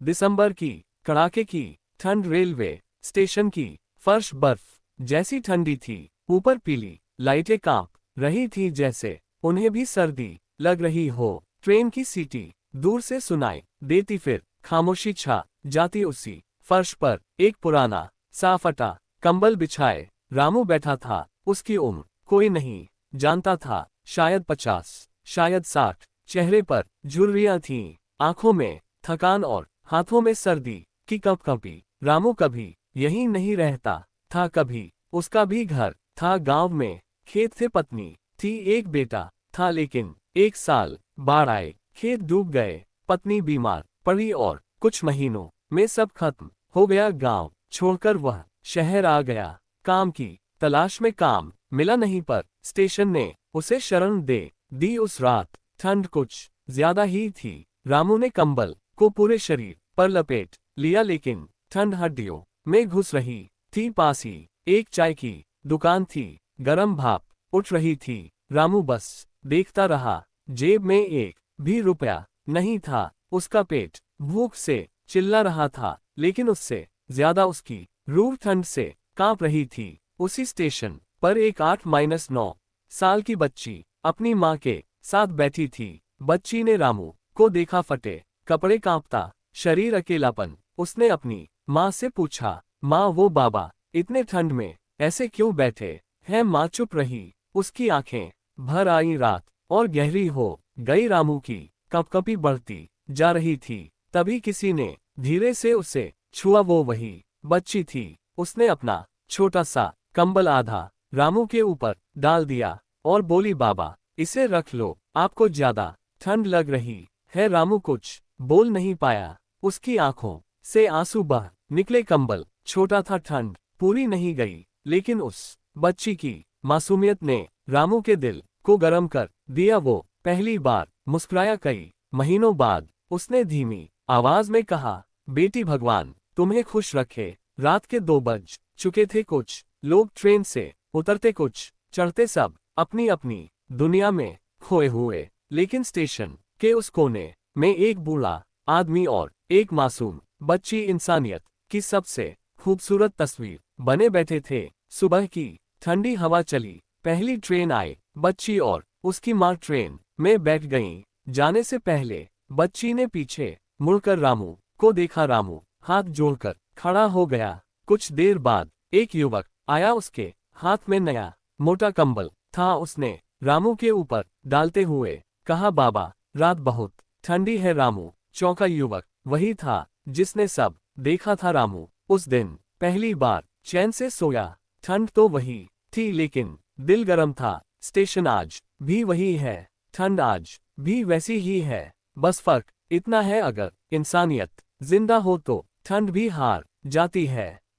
दिसंबर की कड़ाके की ठंड, रेलवे स्टेशन की फर्श बर्फ जैसी ठंडी थी। ऊपर पीली लाइटें कांप रही थी, जैसे उन्हें भी सर्दी लग रही हो। ट्रेन की सीटी दूर से सुनाई देती, फिर खामोशी छा जाती। उसी फर्श पर एक पुराना सा फटा कंबल बिछाए रामू बैठा था। उसकी उम्र कोई नहीं जानता था, शायद 50, शायद 60। चेहरे पर झुर्रियां थीं, आंखों में थकान और हाथों में सर्दी की कंपकंपी। रामू कभी यहीं नहीं रहता था, कभी उसका भी घर था गांव में। खेत थे, पत्नी थी, एक बेटा था, लेकिन एक साल बाढ़ आए, खेत डूब गए, पत्नी बीमार पड़ी और कुछ महीनों में सब खत्म हो गया। गांव छोड़कर वह शहर आ गया, काम की तलाश में। काम मिला नहीं, पर स्टेशन ने उसे शरण दे दी। उस रात ठंड कुछ ज्यादा ही थी। रामू ने कंबल को पूरे शरीर पर लपेट लिया, लेकिन ठंड हड्डियों में घुस रही थी। पास ही एक चाय की दुकान थी, गरम भाप उठ रही थी। रामू बस देखता रहा, जेब में एक भी रुपया नहीं था। उसका पेट भूख से चिल्ला रहा था, लेकिन उससे ज्यादा उसकी रूह ठंड से कांप रही थी। उसी स्टेशन पर एक 8-9 साल की बच्ची अपनी माँ के साथ बैठी थी। बच्ची ने रामू को देखा, फटे कपड़े, कांपता शरीर, अकेलापन। उसने अपनी माँ से पूछा, माँ वो बाबा इतने ठंड में ऐसे क्यों बैठे हैं? माँ चुप रही, उसकी आंखें भर आई। रात और गहरी हो गई, रामू की कंपकंपी बढ़ती जा रही थी। तभी किसी ने धीरे से उसे छुआ, वो वही बच्ची थी। उसने अपना छोटा सा कंबल आधा रामू के ऊपर डाल दिया और बोली, बाबा इसे रख लो, आपको ज्यादा ठंड लग रही है। रामू कुछ बोल नहीं पाया, उसकी आंखों से आंसू बह निकले। कंबल छोटा था, ठंड पूरी नहीं गई, लेकिन उस बच्ची की मासूमियत ने रामू के दिल को गर्म कर दिया। वो पहली बार मुस्कुराया। कई महीनों बाद उसने धीमी आवाज में कहा, बेटी भगवान तुम्हें खुश रखे। रात के 2 बज चुके थे। कुछ लोग ट्रेन से उतरते, कुछ चढ़ते, सब अपनी अपनी दुनिया में खोए हुए। लेकिन स्टेशन के उस कोने में एक बूढ़ा आदमी और एक मासूम बच्ची इंसानियत की सबसे खूबसूरत तस्वीर बने बैठे थे। सुबह की ठंडी हवा चली, पहली ट्रेन आई। बच्ची और उसकी माँ ट्रेन में बैठ गईं। जाने से पहले बच्ची ने पीछे मुड़कर रामू को देखा। रामू हाथ जोड़कर खड़ा हो गया। कुछ देर बाद एक युवक आया, उसके हाथ में नया मोटा कंबल था। उसने रामू के ऊपर डालते हुए कहा, बाबा रात बहुत ठंडी है। रामू चौंका, युवक वही था जिसने सब देखा था। रामू उस दिन पहली बार चैन से सोया। ठंड तो वही थी, लेकिन दिल गर्म था। स्टेशन आज भी वही है, ठंड आज भी वैसी ही है। बस फर्क इतना है, अगर इंसानियत जिंदा हो तो ठंड भी हार जाती है।